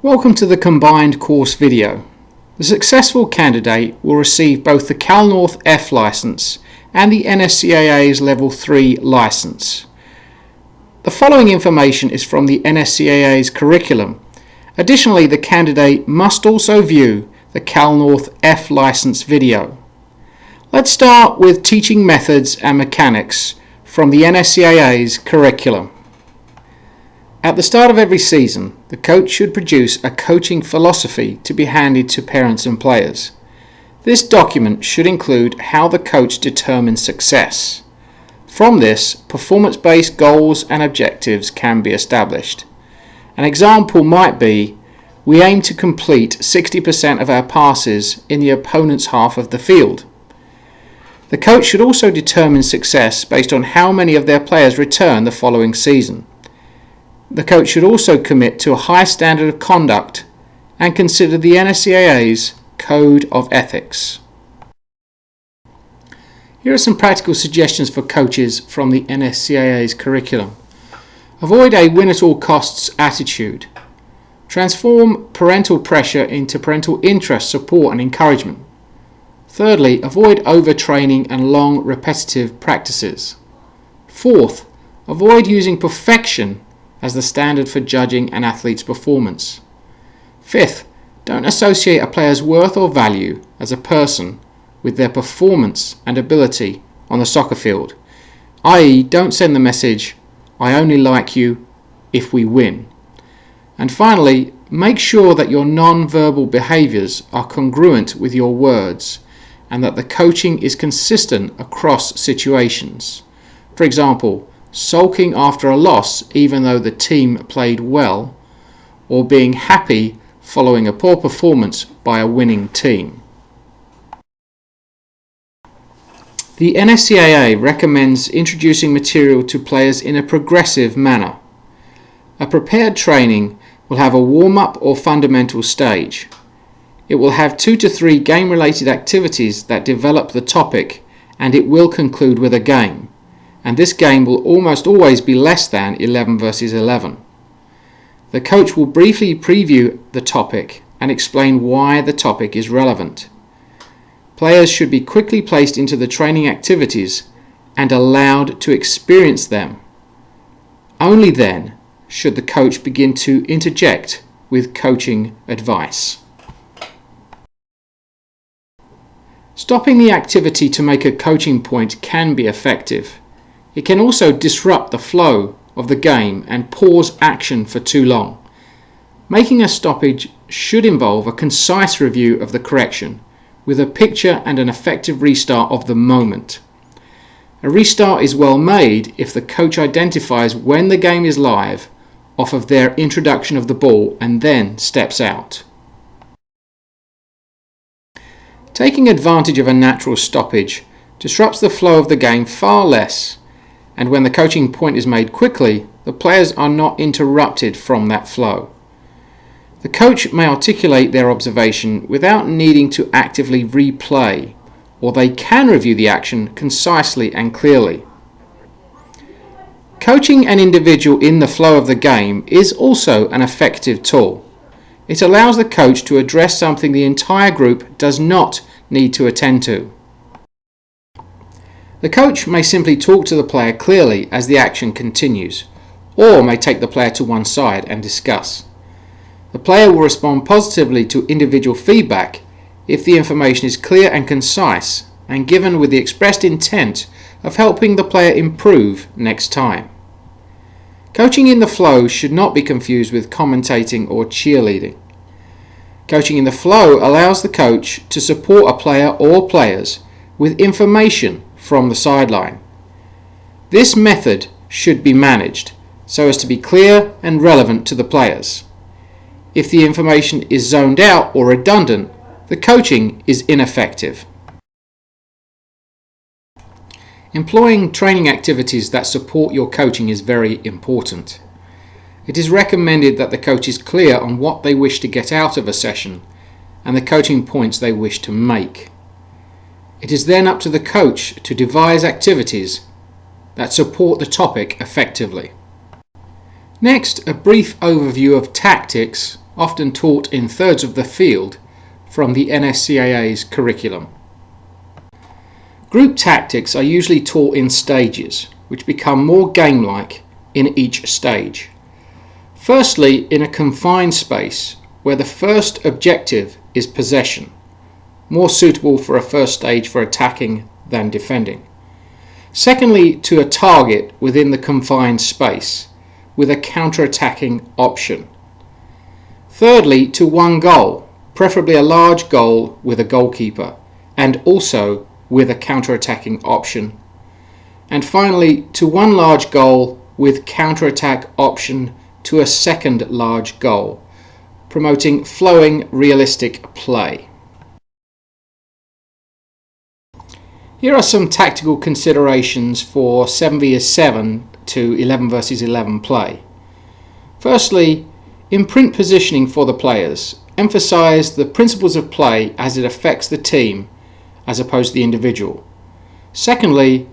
Welcome to the combined course video. The successful candidate will receive both the Cal North F license and the NSCAA's Level 3 license. The following information is from the NSCAA's curriculum. Additionally, the candidate must also view the Cal North F license video. Let's start with teaching methods and mechanics from the NSCAA's curriculum. At the start of every season, the coach should produce a coaching philosophy to be handed to parents and players. This document should include how the coach determines success. From this, performance-based goals and objectives can be established. An example might be, we aim to complete 60% of our passes in the opponent's half of the field. The coach should also determine success based on how many of their players return the following season. The coach should also commit to a high standard of conduct and consider the NSCAA's Code of Ethics. Here are some practical suggestions for coaches from the NSCAA's curriculum. Avoid a win-at-all-costs attitude. Transform parental pressure into parental interest, support and encouragement. Thirdly, avoid overtraining and long repetitive practices. Fourth, avoid using perfection as the standard for judging an athlete's performance. Fifth, don't associate a player's worth or value as a person with their performance and ability on the soccer field, i.e., don't send the message, "I only like you if we win." And finally, make sure that your non-verbal behaviours are congruent with your words and that the coaching is consistent across situations. For example, sulking after a loss even though the team played well, or being happy following a poor performance by a winning team. The NSCAA recommends introducing material to players in a progressive manner. A prepared training will have a warm-up or fundamental stage. It will have 2 to 3 game-related activities that develop the topic, and it will conclude with a game. And this game will almost always be less than 11 versus 11. The coach will briefly preview the topic and explain why the topic is relevant. Players should be quickly placed into the training activities and allowed to experience them. Only then should the coach begin to interject with coaching advice. Stopping the activity to make a coaching point can be effective. It can also disrupt the flow of the game and pause action for too long. Making a stoppage should involve a concise review of the correction, with a picture and an effective restart of the moment. A restart is well made if the coach identifies when the game is live off of their introduction of the ball and then steps out. Taking advantage of a natural stoppage disrupts the flow of the game far less, and when the coaching point is made quickly, the players are not interrupted from that flow. The coach may articulate their observation without needing to actively replay, or they can review the action concisely and clearly. Coaching an individual in the flow of the game is also an effective tool. It allows the coach to address something the entire group does not need to attend to. The coach may simply talk to the player clearly as the action continues, or may take the player to one side and discuss. The player will respond positively to individual feedback if the information is clear and concise and given with the expressed intent of helping the player improve next time. Coaching in the flow should not be confused with commentating or cheerleading. Coaching in the flow allows the coach to support a player or players with information from the sideline. This method should be managed so as to be clear and relevant to the players. If the information is zoned out or redundant, the coaching is ineffective. Employing training activities that support your coaching is very important. It is recommended that the coach is clear on what they wish to get out of a session and the coaching points they wish to make. It is then up to the coach to devise activities that support the topic effectively. Next, a brief overview of tactics often taught in thirds of the field from the NSCAA's curriculum. Group tactics are usually taught in stages, which become more game-like in each stage. Firstly, in a confined space, where the first objective is possession, more suitable for a first stage for attacking than defending. Secondly, to a target within the confined space, with a counter-attacking option. Thirdly, to one goal, preferably a large goal with a goalkeeper, and also with a counter-attacking option. And finally, to one large goal with counter-attack option to a second large goal, promoting flowing, realistic play. Here are some tactical considerations for 7 vs 7 to 11 vs 11 play. Firstly, imprint positioning for the players. Emphasize the principles of play as it affects the team as opposed to the individual. Secondly,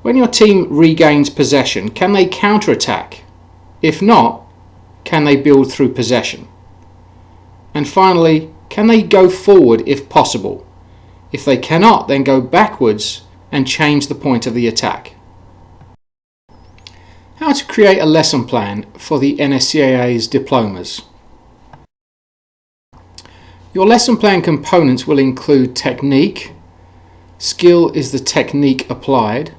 when your team regains possession, can they counter-attack? If not, can they build through possession? And finally, can they go forward if possible? If they cannot, then go backwards and change the point of the attack. How to create a lesson plan for the NSCAA's diplomas. Your lesson plan components will include technique. Skill is the technique applied.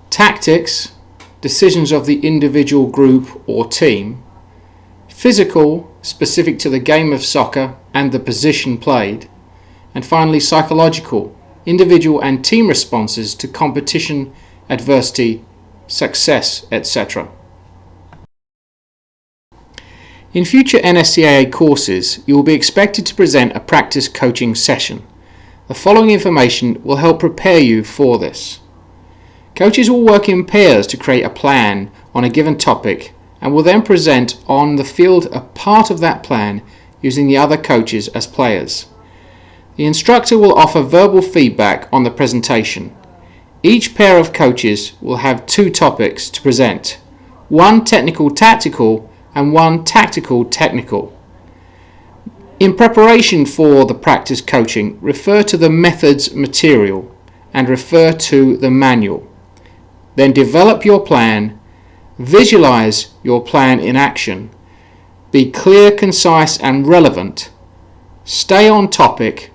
Tactics, decisions of the individual, group or team. Physical, specific to the game of soccer and the position played. And finally, psychological, individual and team responses to competition, adversity, success, etc. In future NSCAA courses, you will be expected to present a practice coaching session. The following information will help prepare you for this. Coaches will work in pairs to create a plan on a given topic and will then present on the field a part of that plan using the other coaches as players. The instructor will offer verbal feedback on the presentation. Each pair of coaches will have 2 topics to present, one technical-tactical and one tactical-technical. In preparation for the practice coaching, refer to the methods material and refer to the manual. Then develop your plan, visualize your plan in action, be clear, concise and relevant, stay on topic,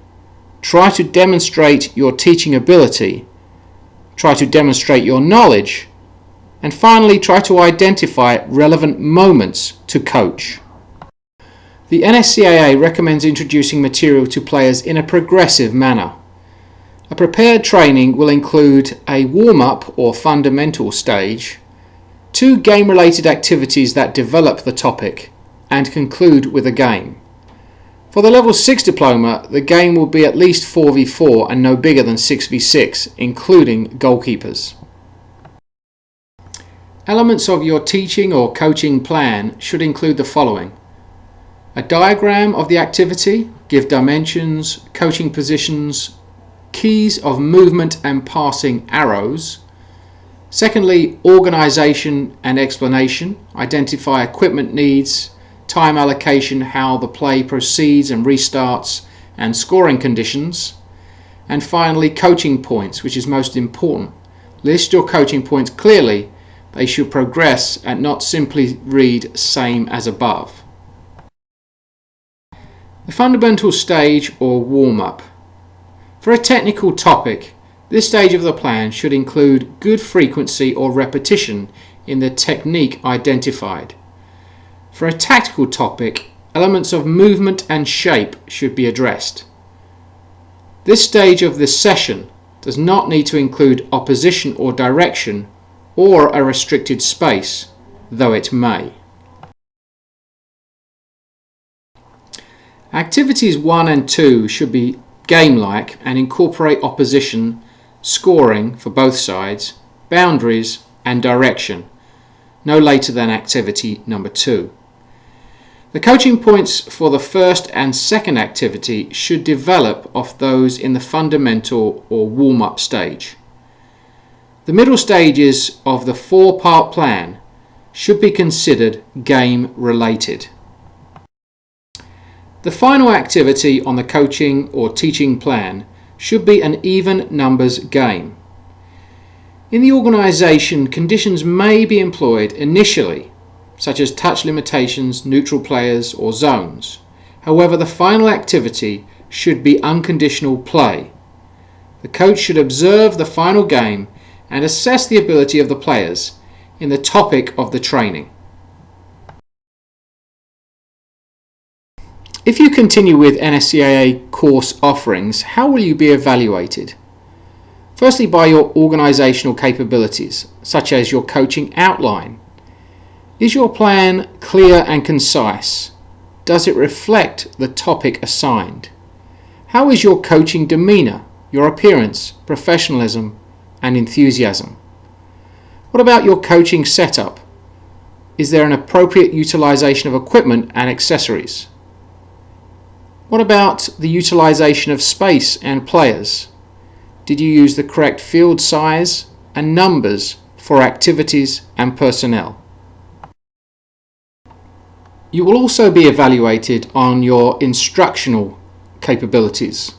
try to demonstrate your teaching ability, try to demonstrate your knowledge, and finally try to identify relevant moments to coach. The NSCAA recommends introducing material to players in a progressive manner. A prepared training will include a warm-up or fundamental stage, 2 game-related activities that develop the topic, and conclude with a game. For the Level 6 diploma, the game will be at least 4v4 and no bigger than 6v6, including goalkeepers. Elements of your teaching or coaching plan should include the following: a diagram of the activity, give dimensions, coaching positions, keys of movement and passing arrows. Secondly, organisation and explanation, identify equipment needs, time allocation, how the play proceeds and restarts, and scoring conditions. And finally, coaching points, which is most important. List your coaching points clearly. They should progress and not simply read same as above. The fundamental stage or warm-up. For a technical topic, this stage of the plan should include good frequency or repetition in the technique identified. For a tactical topic, elements of movement and shape should be addressed. This stage of the session does not need to include opposition or direction or a restricted space, though it may. Activities 1 and 2 should be game-like and incorporate opposition, scoring for both sides, boundaries and direction, no later than activity number 2. The coaching points for the first and second activity should develop off those in the fundamental or warm-up stage. The middle stages of the 4-part plan should be considered game-related. The final activity on the coaching or teaching plan should be an even numbers game. In the organisation, conditions may be employed initially, such as touch limitations, neutral players or zones. However, the final activity should be unconditional play. The coach should observe the final game and assess the ability of the players in the topic of the training. If you continue with NSCAA course offerings, how will you be evaluated? Firstly, by your organisational capabilities, such as your coaching outline. Is your plan clear and concise? Does it reflect the topic assigned? How is your coaching demeanour, your appearance, professionalism and enthusiasm? What about your coaching setup? Is there an appropriate utilisation of equipment and accessories? What about the utilisation of space and players? Did you use the correct field size and numbers for activities and personnel? You will also be evaluated on your instructional capabilities.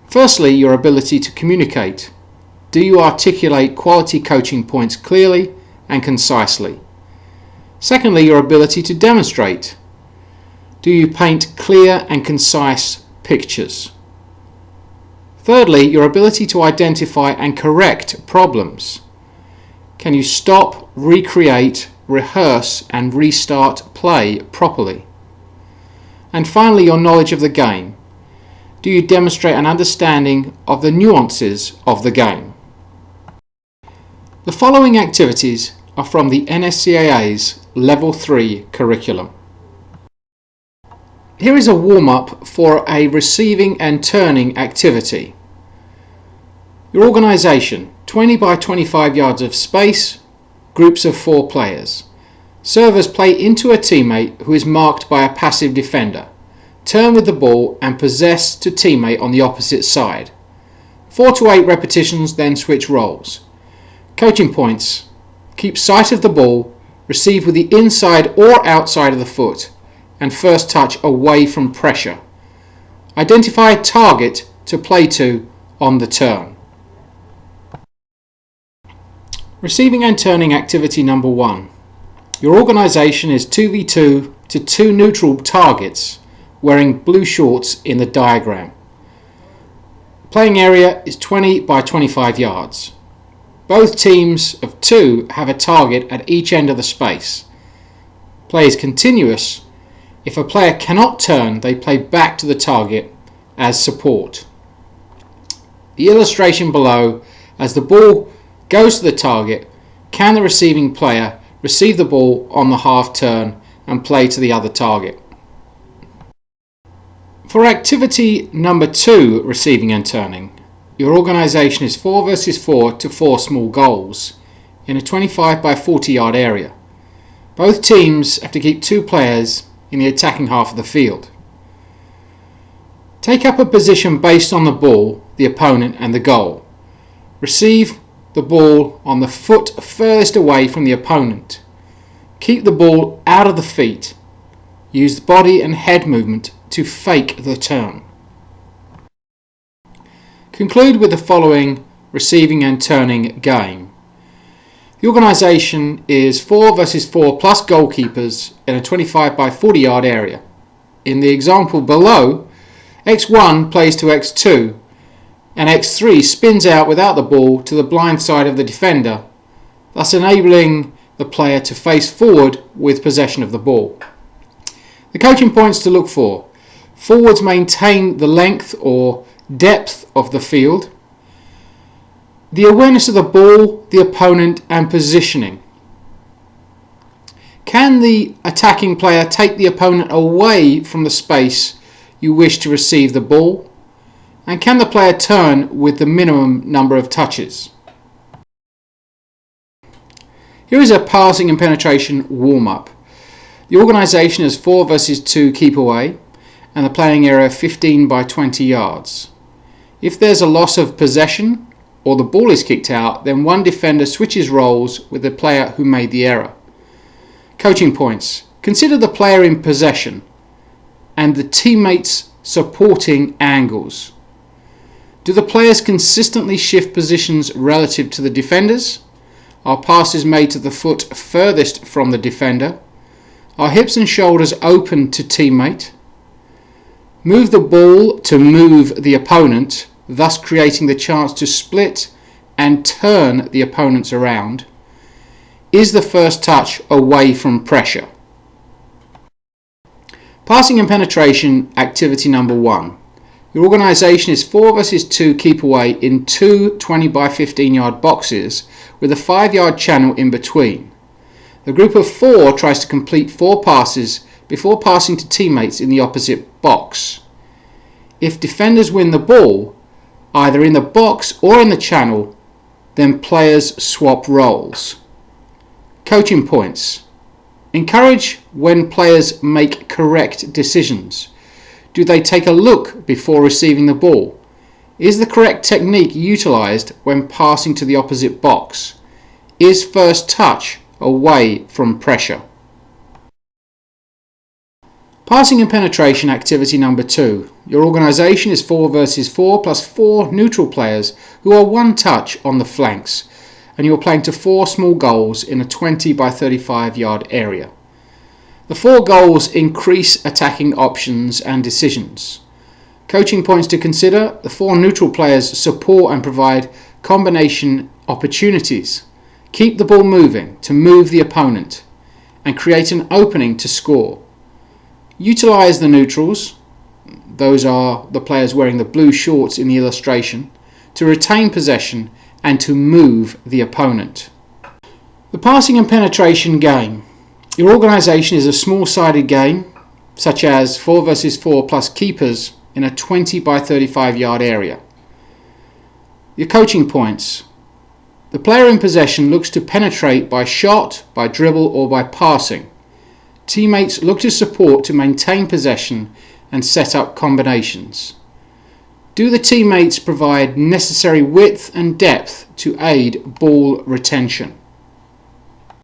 Firstly, your ability to communicate. Do you articulate quality coaching points clearly and concisely? Secondly, your ability to demonstrate. Do you paint clear and concise pictures? Thirdly, your ability to identify and correct problems. Can you stop, recreate, rehearse and restart play properly? And finally, your knowledge of the game. Do you demonstrate an understanding of the nuances of the game? The following activities are from the NSCAA's Level 3 curriculum. Here is a warm-up for a receiving and turning activity. Your organisation, 20 by 25 yards of space, groups of 4 players. Servers play into a teammate who is marked by a passive defender. Turn with the ball and possess to teammate on the opposite side. 4 to 8 repetitions, then switch roles. Coaching points. Keep sight of the ball, receive with the inside or outside of the foot, and first touch away from pressure. Identify a target to play to on the turn. Receiving and turning activity number 1. Your organisation is 2v2 to 2 neutral targets wearing blue shorts in the diagram. Playing area is 20 by 25 yards. Both teams of 2 have a target at each end of the space. Play is continuous. If a player cannot turn, they play back to the target as support. The illustration below, as the ball goes to the target, can the receiving player receive the ball on the half turn and play to the other target? For activity number 2, receiving and turning, your organisation is 4 versus 4 to 4 small goals in a 25 by 40 yard area. Both teams have to keep 2 players in the attacking half of the field. Take up a position based on the ball, the opponent and the goal. Receive the ball on the foot furthest away from the opponent. Keep the ball out of the feet. Use the body and head movement to fake the turn. Conclude with the following receiving and turning game. The organisation is 4 versus 4 plus goalkeepers in a 25 by 40 yard area. In the example below, X1 plays to X2 and X3 spins out without the ball to the blind side of the defender, thus enabling the player to face forward with possession of the ball. The coaching points to look for: forwards maintain the length or depth of the field, the awareness of the ball, the opponent and positioning. Can the attacking player take the opponent away from the space you wish to receive the ball? And can the player turn with the minimum number of touches? Here is a passing and penetration warm-up. The organisation is 4 versus 2 keep away and the playing area 15 by 20 yards. If there's a loss of possession or the ball is kicked out, then one defender switches roles with the player who made the error. Coaching points. Consider the player in possession. and the teammates' supporting angles? Do the players consistently shift positions relative to the defenders? Are passes made to the foot furthest from the defender? Are hips and shoulders open to teammate? Move the ball to move the opponent, thus creating the chance to split and turn the opponents around. Is the first touch away from pressure? Passing and penetration, activity number 1. Your organisation is 4 versus 2 keep away in two 20 by 15 yard boxes with a 5 yard channel in between. The group of 4 tries to complete 4 passes before passing to teammates in the opposite box. If defenders win the ball, either in the box or in the channel, then players swap roles. Coaching points. Encourage when players make correct decisions. Do they take a look before receiving the ball? Is the correct technique utilised when passing to the opposite box? Is first touch away from pressure? Passing and penetration, activity number 2. Your organisation is 4 versus 4 plus 4 neutral players who are 1 touch on the flanks, and you are playing to 4 small goals in a 20 by 35 yard area. The 4 goals increase attacking options and decisions. Coaching points to consider: the 4 neutral players support and provide combination opportunities, keep the ball moving to move the opponent, and create an opening to score. Utilise the neutrals, those are the players wearing the blue shorts in the illustration, to retain possession and to move the opponent. The passing and penetration game. Your organisation is a small-sided game, such as 4 versus 4 plus keepers in a 20 by 35 yard area. Your coaching points. The player in possession looks to penetrate by shot, by dribble or by passing. Teammates look to support to maintain possession and set up combinations. Do the teammates provide necessary width and depth to aid ball retention?